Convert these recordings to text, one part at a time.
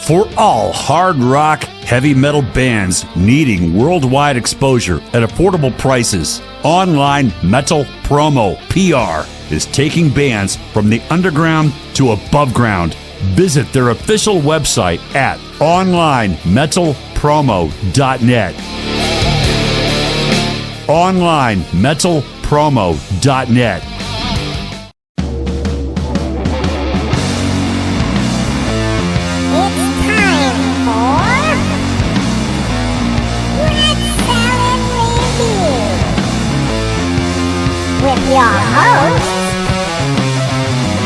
For all hard rock, heavy metal bands needing worldwide exposure at affordable prices, Online Metal Promo PR is taking bands from the underground to above ground. Visit their official website at onlinemetalpromo.net. onlinemetalpromo.net. With your hosts,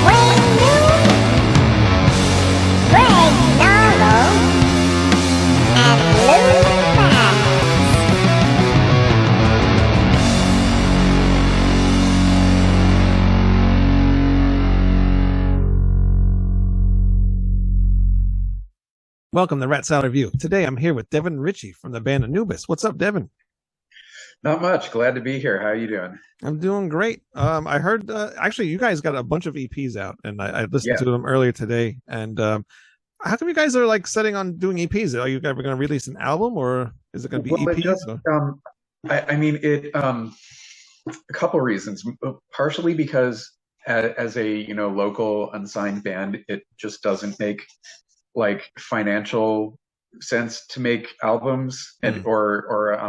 Wayne New, Greg Narlow, and Lou Maddox. Welcome to Rat Salad Review. Today I'm here with Devin Reiche from the band Anubis. What's up, Devin? Not much. Glad to be here. How are you doing? I'm doing great. I heard actually you guys got a bunch of EPs out, and I listened to them earlier today. And how come you guys are like setting on doing EPs? Are you ever going to release an album, or is it going to be EPs? I mean, a couple reasons. Partially because as a local unsigned band, it just doesn't make like financial sense to make albums, and or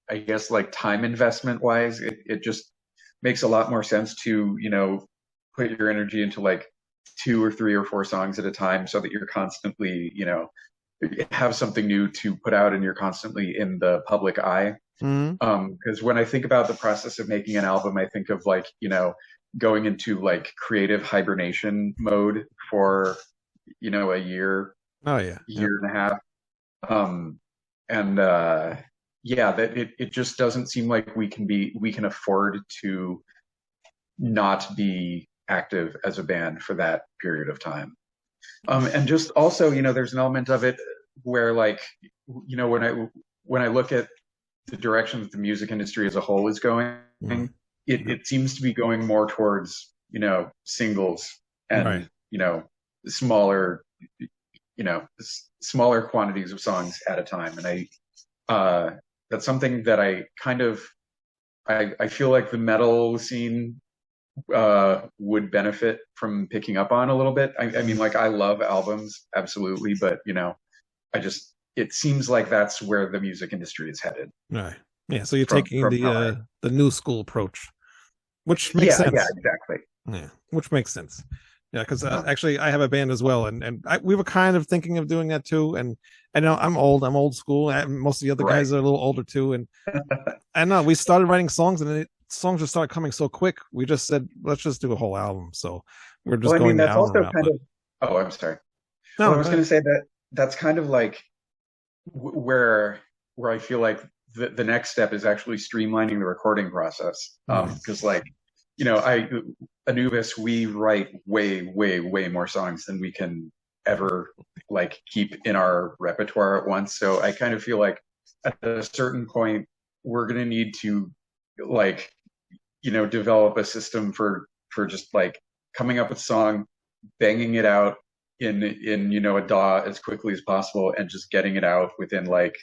I guess like time investment wise, it just makes a lot more sense to, put your energy into like 2 or 3 or 4 songs at a time so that you're constantly, have something new to put out and you're constantly in the public eye. Because when I think about the process of making an album, I think of like, going into like creative hibernation mode for, a year, year and a half. That it just doesn't seem like we can afford to not be active as a band for that period of time. And just also, there's an element of it where like, when I look at the direction that the music industry as a whole is going, it seems to be going more towards, singles and, smaller quantities of songs at a time. And that's something that I feel like the metal scene would benefit from picking up on a little bit. I mean, like, I love albums, absolutely, but it seems like that's where the music industry is headed. Right. Yeah. So you're taking the new school approach, which makes sense. Yeah, exactly. Yeah, which makes sense. Yeah, because actually I have a band as well, and we were kind of thinking of doing that too. And I know I'm old school. Most of the other guys are a little older too. And I know we started writing songs, and songs just started coming so quick. We just said, let's just do a whole album. So we're just going the album route. Oh, I'm sorry. No, I was going to say that's kind of like where I feel like the next step is actually streamlining the recording process. Because Anubis, we write way, way, way more songs than we can ever like keep in our repertoire at once. So I kind of feel like at a certain point we're going to need to like, develop a system for just like coming up with a song, banging it out in a DAW as quickly as possible, and just getting it out within like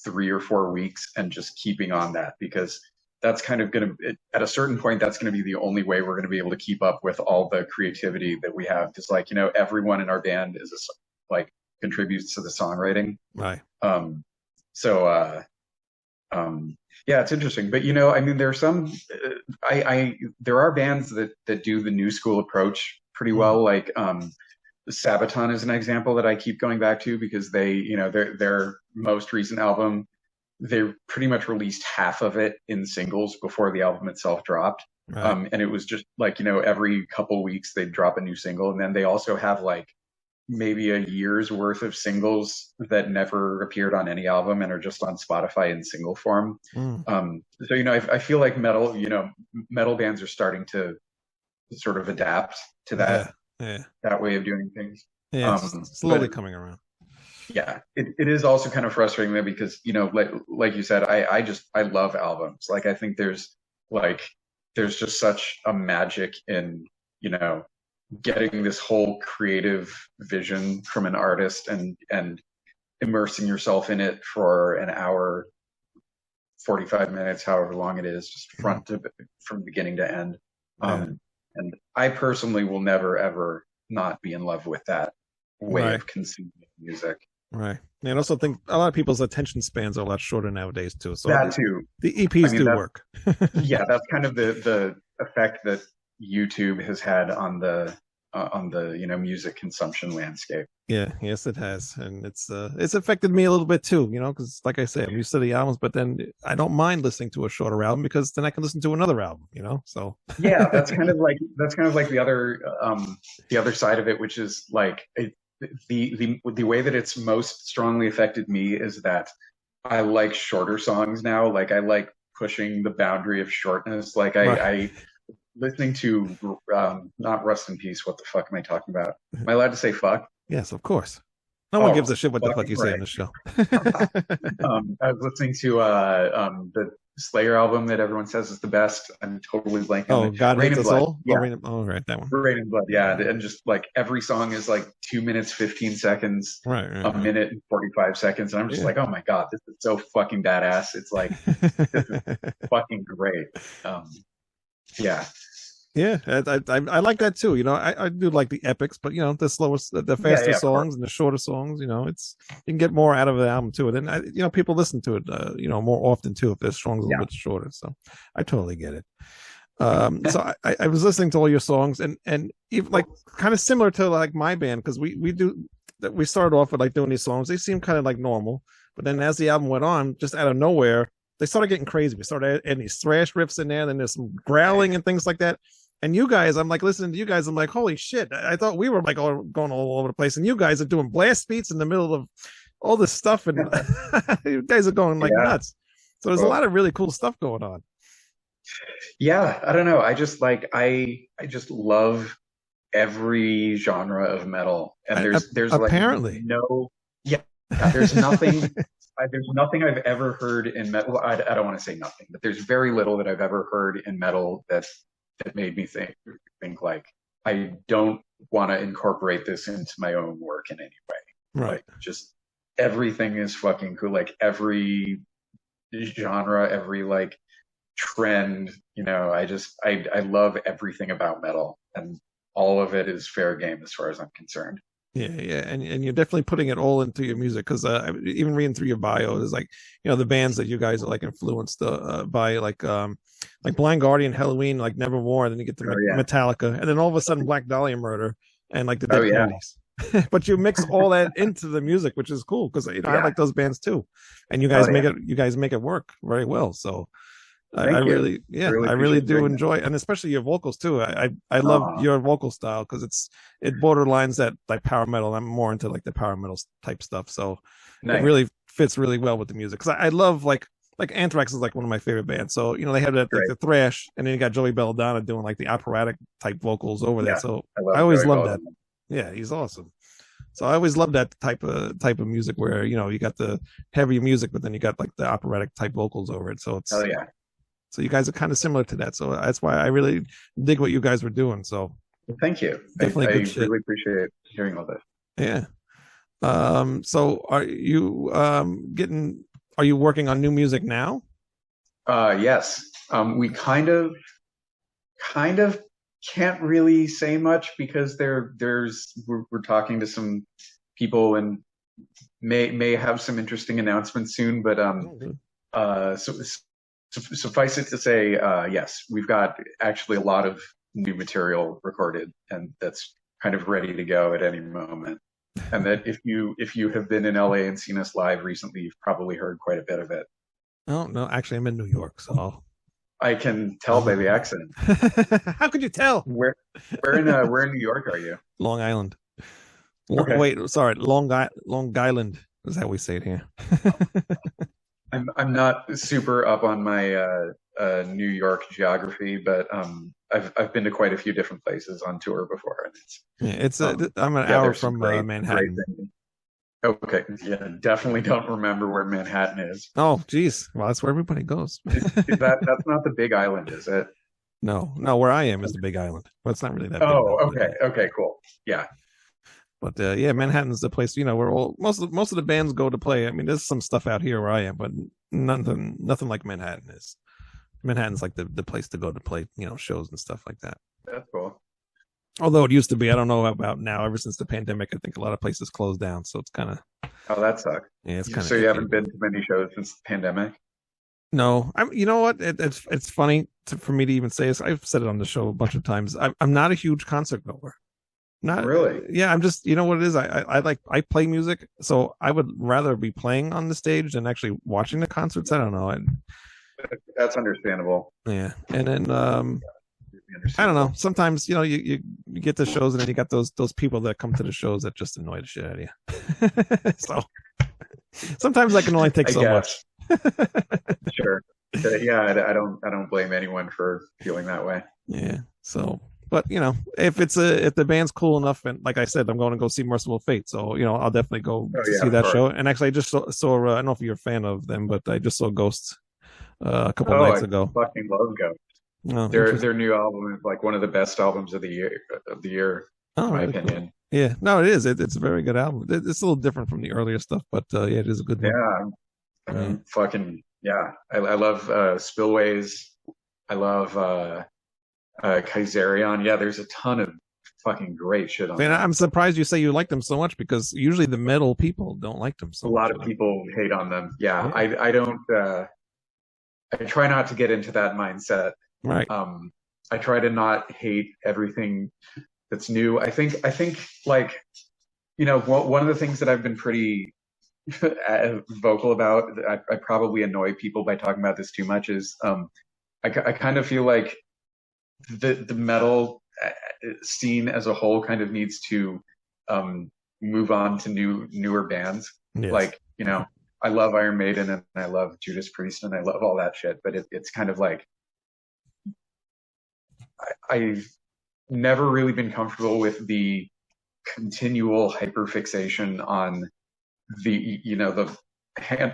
3 or 4 weeks, and just keeping on that, because that's kind of going to, at a certain point, that's going to be the only way we're going to be able to keep up with all the creativity that we have. Because like, everyone in our band is contributes to the songwriting. Right. It's interesting. But, I mean, there are some, there are bands that do the new school approach pretty well. Like, Sabaton is an example that I keep going back to, because they, their most recent album, they pretty much released half of it in singles before the album itself dropped. Right. And it was just like, every couple weeks they'd drop a new single. And then they also have like maybe a year's worth of singles that never appeared on any album and are just on Spotify in single form. I feel like metal bands are starting to sort of adapt to that, that way of doing things. Yeah, it's slowly coming around. Yeah, it is also kind of frustrating though, because like you said, I love albums. Like, I think there's just such a magic in getting this whole creative vision from an artist and immersing yourself in it for an hour, 45 minutes, however long it is, just from beginning to end. And I personally will never ever not be in love with that way of consuming music. Right. And I also think a lot of people's attention spans are a lot shorter nowadays too. So that too. The EPs do work. Yeah, that's kind of the effect that YouTube has had on the music consumption landscape. Yeah, yes, it has, and it's affected me a little bit too. Because like I say, I'm used to the albums, but then I don't mind listening to a shorter album because then I can listen to another album. So yeah, that's kind of like the other side of it, which is like the way that it's most strongly affected me is that I like shorter songs now. Like I like pushing the boundary of shortness. Like I listening to not Rust in Peace. What the fuck am I talking about? Am I allowed to say fuck? Yes, of course. No one gives a shit what the fuck you say on the show. I was listening to the Slayer album that everyone says is the best. I'm totally blanking. Oh, God Hates Us All? Yeah. Right, that one. Rain and Blood, yeah. And just like every song is like 2 minutes, 15 seconds, a minute and 45 seconds. And I'm just like, oh my God, this is so fucking badass. It's like, this is fucking great. Yeah. Yeah, I like that too. I do like the epics, but the slowest, the faster songs and the shorter songs. It's you can get more out of the album too. And then people listen to it, more often too if their songs a little bit shorter. So I totally get it. So I was listening to all your songs and even like kind of similar to like my band because we started off with like doing these songs. They seem kind of like normal, but then as the album went on, just out of nowhere, they started getting crazy. We started adding these thrash riffs in there, then there's some growling and things like that. And you guys, I'm like listening to you guys, I'm like, holy shit! I thought we were like going all over the place, and you guys are doing blast beats in the middle of all this stuff, and you guys are going like nuts. So there's a lot of really cool stuff going on. Yeah, I don't know. I just just love every genre of metal, and there's apparently there's nothing. There's nothing I've ever heard in metal. I don't want to say nothing, but there's very little that I've ever heard in metal that made me think like I don't want to incorporate this into my own work in any way. Right. Like just everything is fucking cool. Like every genre, every like trend, I love everything about metal, and all of it is fair game as far as I'm concerned. Yeah, and you're definitely putting it all into your music because even reading through your bio, there's like the bands that you guys are like influenced by like Blind Guardian, Halloween, like Nevermore, and then you get to Metallica, and then all of a sudden Black Dahlia Murder and like the Dead Kennedys. But you mix all that into the music, which is cool because I like those bands too, and you guys make it work very well. So I really do enjoy, and especially your vocals too. I love your vocal style because it borderlines that like power metal. I'm more into like the power metal type stuff, so it really fits really well with the music. Because I love like Anthrax is like one of my favorite bands. So they have that like the thrash, and then you got Joey Belladonna doing like the operatic type vocals over there. So I always love that. Yeah, he's awesome. So I always love that type of music where you got the heavy music, but then you got like the operatic type vocals over it. So it's So you guys are kind of similar to that. So that's why I really dig what you guys were doing. So thank you. Definitely I good shit. really appreciate hearing all this. Yeah. So are you are you working on new music now? Yes. We kind of can't really say much because we're talking to some people and may have some interesting announcements soon, but suffice it to say, yes, we've got actually a lot of new material recorded, and that's kind of ready to go at any moment. And that if you have been in LA and seen us live recently, you've probably heard quite a bit of it. Oh no, actually, I'm in New York, so I can tell by the accent. How could you tell? Where in New York are you? Long Island. Okay. Wait, sorry, Long Island is how we say it here. I'm not super up on my New York geography, but I've been to quite a few different places on tour before, and I'm an hour from Manhattan. Okay, yeah, definitely don't remember where Manhattan is. Oh, geez, well, that's where everybody goes. That's not the Big Island, is it? No, no, where I am is the Big Island. Well, it's not really that big. Oh, Though, okay, okay, cool. Yeah, but yeah, Manhattan's the place. Where most of the bands go to play. I mean, there's some stuff out here where I am, but nothing like Manhattan is. Manhattan's like the place to go to play, shows and stuff like that. that's cool. Although it used to be, I don't know about now. Ever since the pandemic, I think a lot of places closed down. So it's kind of Oh, that sucks. it's kind of. So you haven't been to many shows since the pandemic? No, you know what? It's funny for me to even say this. I've said it on the show a bunch of times. I'm not a huge concert goer. Not Really? Yeah, I'm just, what it is. I play music, so I would rather be playing on the stage than actually watching the concerts. I don't know. That's understandable. Yeah, and then I don't know. Sometimes you get the shows and then you got those people that come to the shows that just annoy the shit out of you. So sometimes I can only take so much. Sure. Yeah, I don't blame anyone for feeling that way. Yeah. So, but if the band's cool enough, and like I said, I'm going to go see Merciful Fate, so I'll definitely go see that show. And actually, I just saw I don't know if you're a fan of them, but I just saw Ghosts a couple of nights ago. Fucking love Ghosts. Oh, their new album is like one of the best albums of the year, in my opinion. Cool. Yeah, no, it is. It's a very good album. It's a little different from the earlier stuff, but yeah, it is a good one. Yeah, fucking yeah. I love Spillways. I love Kaiserion. Yeah, there's a ton of fucking great shit on. And I'm surprised you say you like them so much, because usually the metal people don't like them so much. A lot of people hate on them. Yeah. I don't. I try not to get into that mindset. Right. I try to not hate everything that's new. I think like, one of the things that I've been pretty vocal about, I probably annoy people by talking about this too much, is I kind of feel like the metal scene as a whole kind of needs to move on to newer bands. Yes. Like, I love Iron Maiden and I love Judas Priest and I love all that shit, but it's kind of like I've never really been comfortable with the continual hyperfixation on the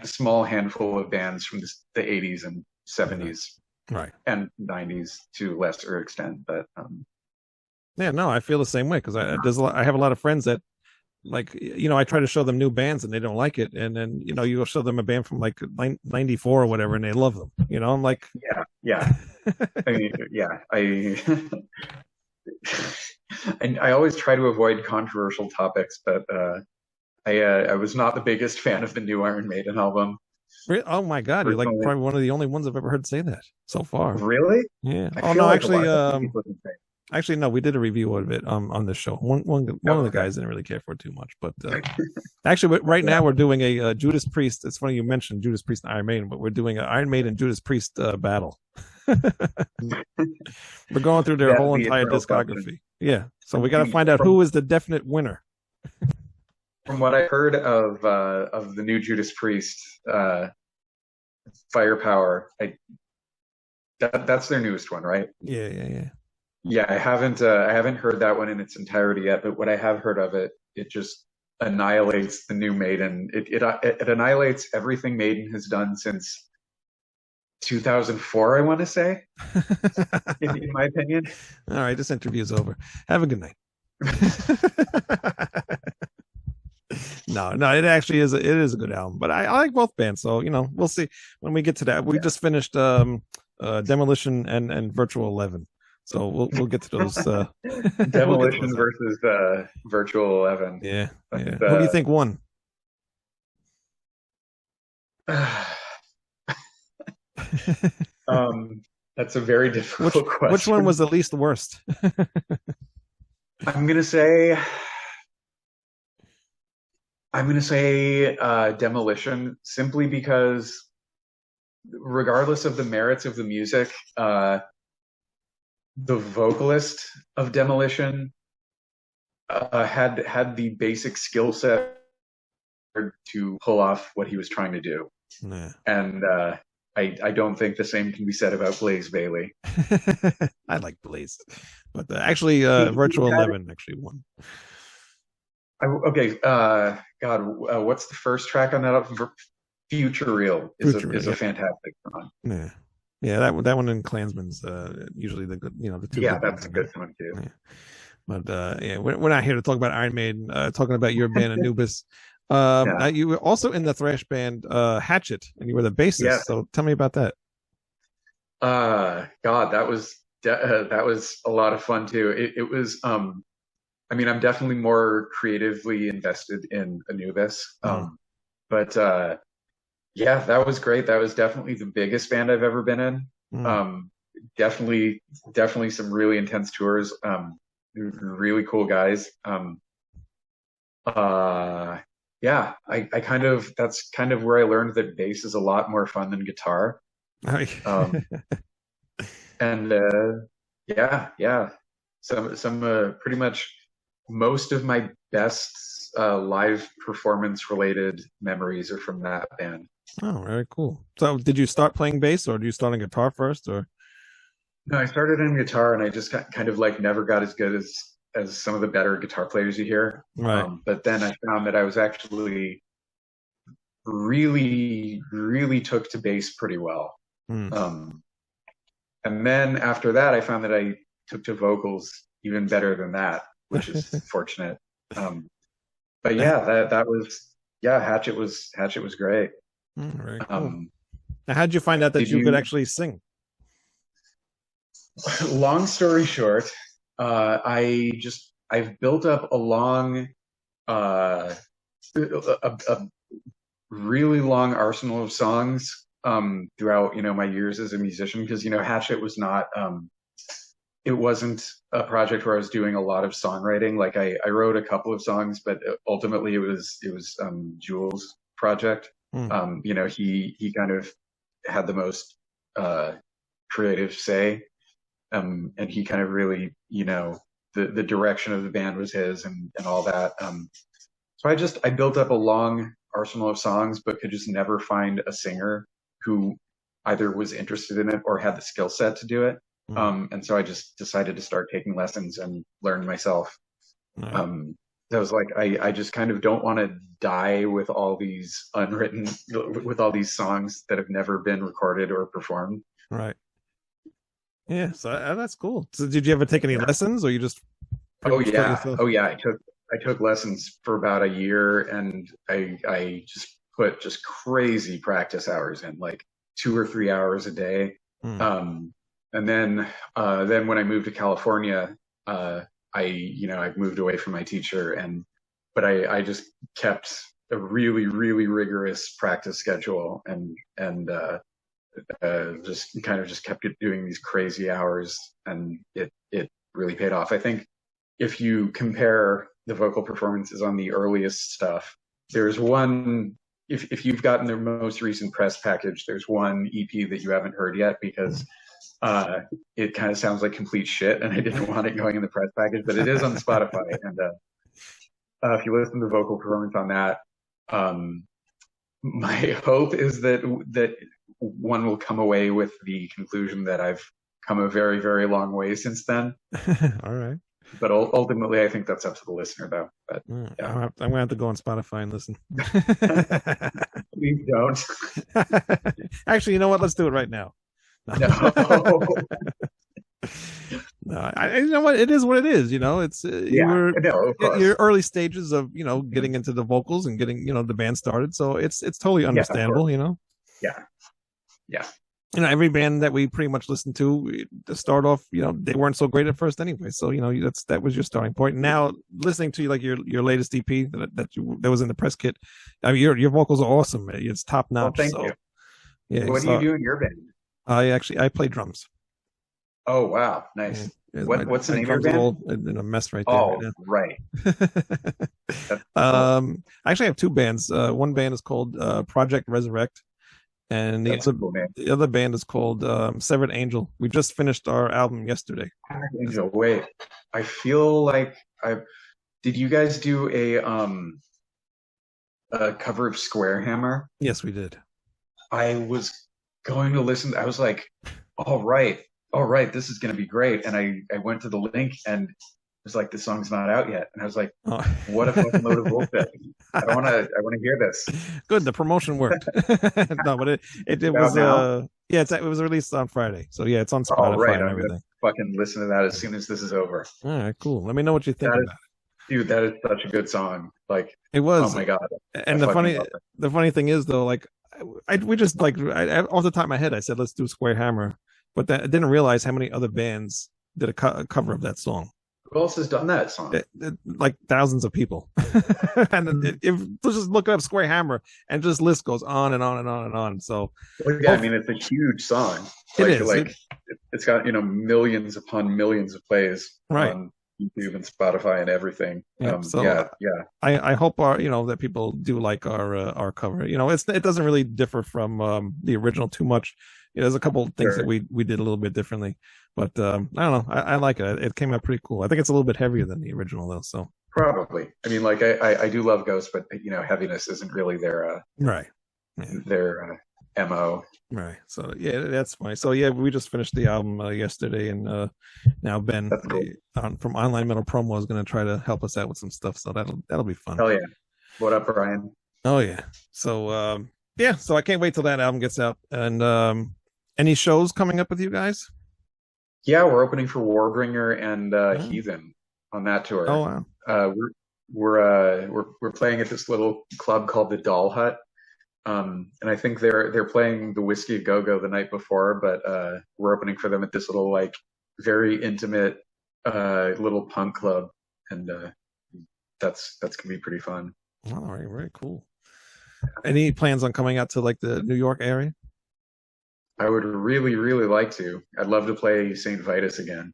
small handful of bands from the 80s and 70s, right, and 90s to a lesser extent. But yeah, no, I feel the same way, because I have a lot of friends that, like, I try to show them new bands and they don't like it, and then you show them a band from like 94 or whatever and they love them. I'm like, yeah. I mean, yeah, and I always try to avoid controversial topics, but I was not the biggest fan of the new Iron Maiden album. Oh my God, you're like probably one of the only ones I've ever heard say that so far. Really? Yeah. Oh no, actually, no, we did a review of it on the show. One of the guys didn't really care for it too much, but actually, right now we're doing a Judas Priest. It's funny you mentioned Judas Priest and Iron Maiden, but we're doing an Iron Maiden Judas Priest battle. We're going through their whole entire discography. Yeah, so we got to find out who is the definite winner. From what I heard of the new Judas Priest, Firepower, that's their newest one, right? Yeah. Yeah, I haven't heard that one in its entirety yet, but what I have heard of it, it just annihilates the new Maiden. It annihilates everything Maiden has done since 2004, I want to say, in my opinion. All right, this interview's over. Have a good night. No, it actually is. It is a good album, but I like both bands. So we'll see when we get to that. We just finished Demolition and Virtual 11, so we'll get to those. Demolition versus Virtual 11. Yeah. Who do you think won? That's a very difficult question. Which one was the least worst? I'm gonna say Demolition, simply because regardless of the merits of the music, the vocalist of Demolition had the basic skill set to pull off what he was trying to do. Nah. And I don't think the same can be said about Blaze Bayley. I like Blaze, but actually Virtual 11 actually won. Okay, God, what's the first track on that album? Future Real is a fantastic song. Yeah. Yeah, that one in Klansman's usually the good, the two Yeah, good that's ones. a good one too. Yeah. But yeah, we're not here to talk about Iron Maiden. Talking about your band Anubis. Yeah. You were also in the thrash band Hatchet, and you were the bassist. Yes. So tell me about that. God, that was a lot of fun too. It was I mean, I'm definitely more creatively invested in Anubis. But yeah, that was great. That was definitely the biggest band I've ever been in. Mm. Um, definitely some really intense tours. Really cool guys. Yeah, I kind of that's kind of where I learned that bass is a lot more fun than guitar. Um, and yeah, some pretty much most of my best live performance related memories are from that band. Oh, very cool. So did you start playing bass, or do you start on guitar first, or? No, I started on guitar and I just kind of like never got as good as some of the better guitar players you hear. Right. But then I found that I was actually really took to bass pretty well. Mm. And then after that, I found that I took to vocals even better than that, which is fortunate. But yeah, that was yeah, Hatchet was great. Very cool. Now, how did you find out that you could actually sing? Long story short, I've built up a really long arsenal of songs throughout my years as a musician, because Hatchet was not it wasn't a project where I was doing a lot of songwriting. Like I wrote a couple of songs, but ultimately it was Jules' project. He kind of had the most creative say, and he kind of really the direction of the band was his, and all that. So I built up a long arsenal of songs, but could just never find a singer who either was interested in it or had the skill set to do it. And so I just decided to start taking lessons and learn myself. I was like, I just kind of don't want to die with all these songs that have never been recorded or performed. Right. Yeah, so that's cool. So did you ever take any lessons, or you just? Oh yeah. I took lessons for about a year, and I just put crazy practice hours in, like 2 or 3 hours a day. And then when I moved to California, I moved away from my teacher, but I just kept a really rigorous practice schedule, and just kept doing these crazy hours, and it really paid off. I think if you compare the vocal performances on the earliest stuff, there's one, if you've gotten their most recent press package, there's one EP that you haven't heard yet, because it kind of sounds like complete shit, and I didn't want it going in the press package, but it is on Spotify. And if you listen to the vocal performance on that, my hope is that one will come away with the conclusion that I've come a very, very long way since then. All right. But ultimately, I think that's up to the listener, though. But yeah. I'm gonna have to go on Spotify and listen. Please don't. Actually, you know what? Let's do it right now. No. No, you know what? It is what it is. It's your early stages of getting into the vocals and getting the band started. So it's totally understandable. Yeah. Every band that we pretty much listened to start off, they weren't so great at first anyway. So that was your starting point. Now listening to like your latest EP that was in the press kit, I mean your vocals are awesome. It's top notch. Thank you. Yeah. What do you do in your band? I play drums. Oh wow, nice. Yeah, what's the name of your band? All in a mess right there. Oh, right. I actually have two bands. One band is called Project Resurrect, and the other band is called Severed Angel. We just finished our album yesterday. Angel, wait. I feel like did you guys do a cover of Square Hammer? Yes, we did. I was going to listen. I was like, all right, this is going to be great. And I went to the link, and was like, "This song's not out yet," and I was like, Oh. "What a fucking load of bullshit! I don't want to. I want to hear this." Good, the promotion worked. No, but it Out was now? yeah, it was released on Friday, so yeah, it's on Oh, Spotify right. and I'm everything. gonna fucking listen to that as soon as this is over. All right, cool. Let me know what you think That about Dude, that is such a good song. Like, it. It oh was, my god. and I fucking love it. the funny thing is though, like we just like off the top of my head, I said let's do Square Hammer, but I didn't realize how many other bands did a cover of that song. Who else has done that song? Like thousands of people. And if just look up Square Hammer and just list goes on and on and on and on. So Well, yeah, I mean, it's a huge song. It Like, is. like it's got, millions upon millions of plays Right. on YouTube and Spotify and everything. Yeah, so yeah. I hope our that people do like our cover. It doesn't really differ from the original too much. There's a couple of things Sure. that we did a little bit differently, but I don't know. I like it. It came out pretty cool. I think it's a little bit heavier than the original though. So Probably. I mean, like I do love Ghost, but heaviness isn't really right, their MO. right. So yeah, that's fine. So yeah, we just finished the album yesterday, and now Ben That's cool. from Online Metal Promo is going to try to help us out with some stuff. So that'll be fun. Hell yeah. What up, Brian? Oh yeah. So yeah, so I can't wait till that album gets out. And any shows coming up with you guys? Yeah, we're opening for Warbringer and Oh. Heathen on that tour. Oh wow. We're playing at this little club called the Doll Hut. And I think they're playing the Whiskey a Go Go the night before, but we're opening for them at this little, like, very intimate little punk club, and that's gonna be pretty fun. All right, very cool. Any plans on coming out to like the New York area? I would really, really like to. I'd love to play St. Vitus again.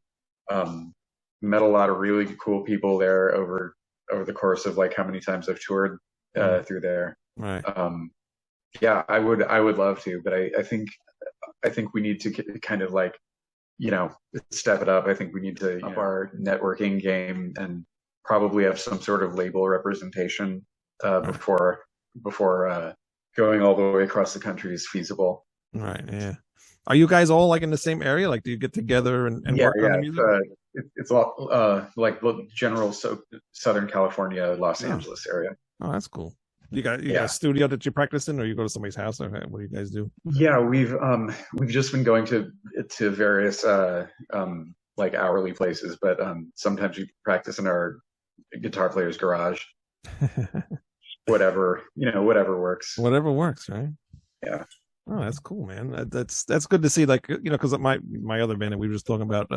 Met a lot of really cool people there over the course of, like, how many times I've toured through there. Right. Yeah, I would love to, but I think we need to kind of, like, step it up. I think we need to up our networking game and probably have some sort of label representation before going all the way across the country is feasible. Right. Yeah. Are you guys all like in the same area? Like, do you get together and Yeah, work on the music? it's a lot like general Southern California, Los Oh. Angeles area. Oh, that's cool. You got Yeah. a studio that you practice in, or you go to somebody's house, or what do you guys do? Yeah, we've just been going to various like hourly places, but sometimes we practice in our guitar player's garage. Whatever works. Whatever works, right? Yeah. Oh, that's cool, man. That's good to see. Like, because my other band that we were just talking about,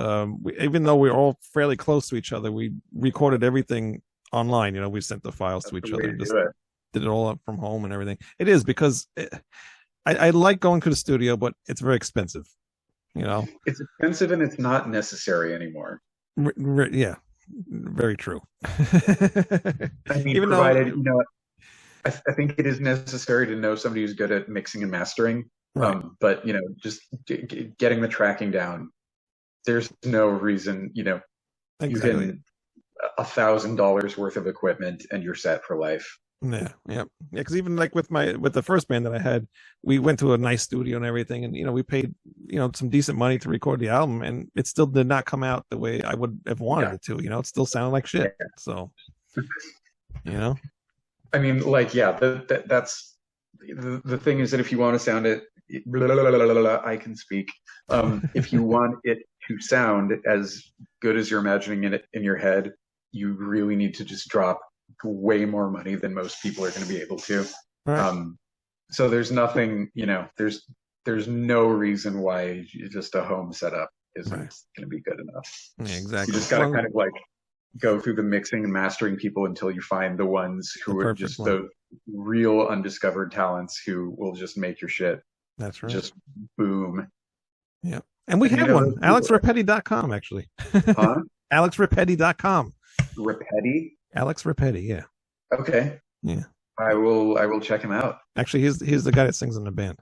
even though we're all fairly close to each other, we recorded everything online. We sent the files to each That's the way other, to just do it. did it all up from home and everything. It is because I like going to the studio, but it's very expensive. It's expensive and it's not necessary anymore. Yeah, very true. I mean, Even provided though, I think it is necessary to know somebody who's good at mixing and mastering. right. But just getting the tracking down, there's no reason. You Exactly. can $1,000 worth of equipment and you're set for life. Yeah. Because even like with the first band that I had, we went to a nice studio and everything, and we paid some decent money to record the album, and it still did not come out the way I would have wanted it to. It still sounded like shit. Yeah. So, I mean, like, yeah, that's the thing is that if you want to sound it, blah, blah, blah, blah, blah, I can speak. If you want it to sound as good as you're imagining it in your head, you really need to just drop way more money than most people are going to be able to. right. So there's nothing, there's no reason why just a home setup isn't Right. going to be good enough. Yeah, exactly. You just got to kind of like go through the mixing and mastering people until you find the ones who The are perfect just one. the real undiscovered talents who will just make your shit That's right. just boom. And we and have one, AlexRapetti.com, actually. Huh? AlexRapetti.com. Rapetti? Alex Rapetti, yeah. Okay. Yeah. I will check him out. Actually, he's the guy that sings in the band,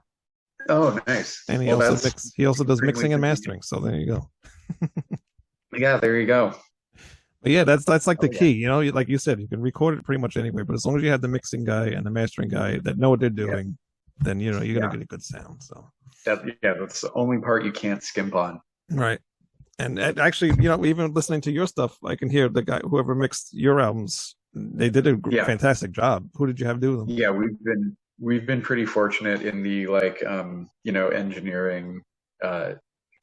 Oh, nice. and he Well, also that's- he also does greatly mixing and appreciated. mastering. So there you go. Yeah, there you go. But yeah, that's like the Oh, yeah. key. Like you said, you can record it pretty much anywhere, but as long as you have the mixing guy and the mastering guy that know what they're doing, then you're gonna Yeah. get a good sound. So That's the only part you can't skimp on. right. And actually, even listening to your stuff, I can hear the guy, whoever mixed your albums, they did a fantastic job. Who did you have do them? Yeah, we've been pretty fortunate in the engineering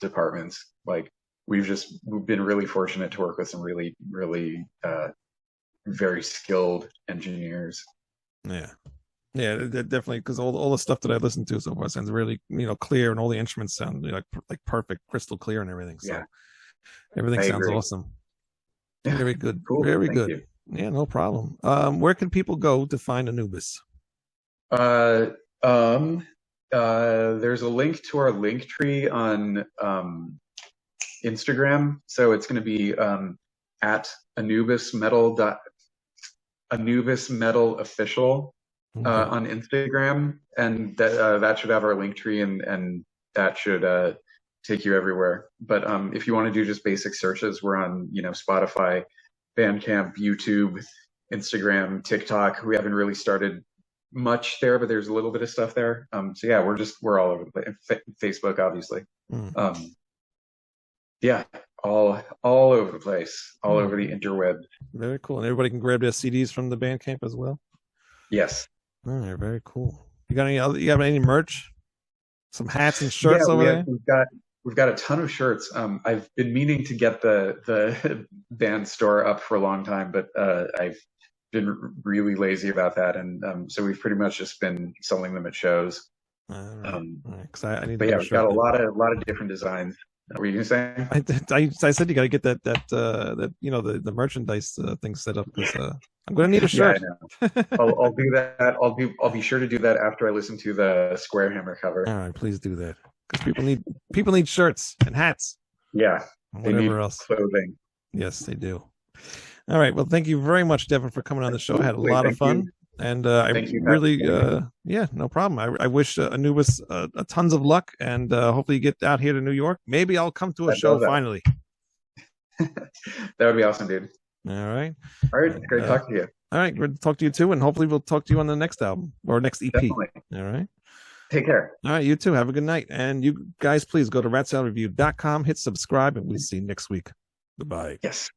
departments. Like we've been really fortunate to work with some really, really very skilled engineers. Yeah, definitely, because all the stuff that I listened to so far sounds really clear, and all the instruments sound like perfect, crystal clear, and everything. So everything sounds awesome. Yeah. Very good. Cool. Very Thank good. you. Yeah, no problem. Where can people go to find Anubis? There's a link to our link tree on Instagram. So it's going to be at Anubis Metal Official on Instagram, and that should have our link tree, and that should take you everywhere. But if you want to do just basic searches, we're on Spotify, Bandcamp, YouTube, Instagram, TikTok. We haven't really started much there, but there's a little bit of stuff there. So yeah, we're all over the place. Facebook, obviously. Yeah, all over the place, all over the interweb. Very cool. And everybody can grab their CDs from the Bandcamp as well. Yes. All right, very cool. You have any merch? Some hats and shirts over there? We've got a ton of shirts. I've been meaning to get the band store up for a long time, but I've been really lazy about that, and so we've pretty much just been selling them at shows. I need. But yeah, we've got a lot of different designs. What were you saying? I said you got to get that the merchandise thing set up, because I'm going to need a shirt. Yeah, I know. I'll do that. I'll be sure to do that after I listen to the Square Hammer cover. All right, please do that, because people need shirts and hats. Yeah, and whatever else. Clothing. Yes, they do. All right. Well, thank you very much, Devin, for coming on the show. I had a lot of fun. And I really, no problem. I wish Anubis tons of luck, and hopefully you get out here to New York. Maybe I'll come to a show finally. That would be awesome, dude. All right. All right. Great talking to you. All right. Great to talk to you too. And hopefully we'll talk to you on the next album or next EP. Definitely. All right. Take care. All right. You too. Have a good night. And you guys, please go to ratsaladreview.com, hit subscribe, and we'll see you next week. Goodbye. Yes.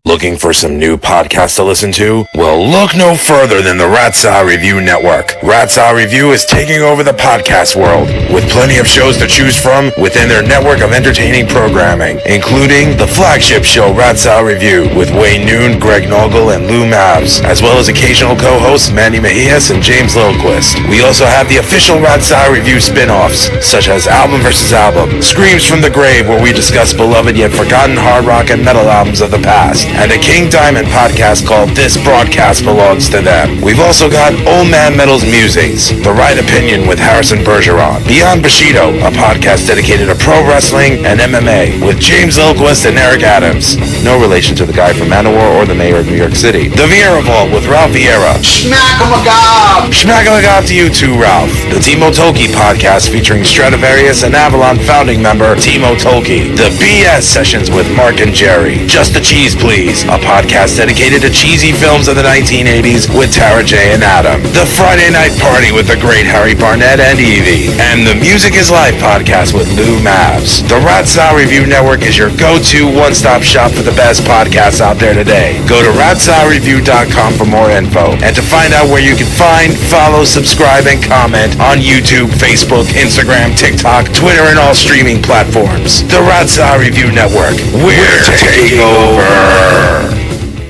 Looking for some new podcasts to listen to? Well, look no further than the Ratsaw Review Network. Ratsaw Review is taking over the podcast world with plenty of shows to choose from within their network of entertaining programming, including the flagship show Ratsaw Review with Wayne Noon, Greg Noggle, and Lou Mavs, as well as occasional co-hosts Manny Mejias and James Lilquist. We also have the official Ratsaw Review spin-offs, such as Album vs. Album, Screams from the Grave, where we discuss beloved yet forgotten hard rock and metal albums of the past, and a King Diamond podcast called This Broadcast Belongs to Them. We've also got Old Man Metal's Musings, The Right Opinion with Harrison Bergeron, Beyond Bushido, a podcast dedicated to pro wrestling and MMA with James Lilquist and Eric Adams. No relation to the guy from Manowar or the mayor of New York City. The Vieira Vault with Ralph Vieira. Schmack-a-magob! Schmack-a-magob to you too, Ralph. The Timo Tolkki podcast featuring Stradivarius and Avalon founding member Timo Tolkki. The BS Sessions with Mark and Jerry. Just the Cheese Please, a podcast dedicated to cheesy films of the 1980s with Tara J. and Adam. The Friday Night Party with the great Harry Barnett and Evie. And the Music is Life podcast with Lou Mavs. The Ratsaw Review Network is your go-to one-stop shop for the best podcasts out there today. Go to ratsawreview.com for more info and to find out where you can find, follow, subscribe, and comment on YouTube, Facebook, Instagram, TikTok, Twitter, and all streaming platforms. The Ratsaw Review Network. We're taking over.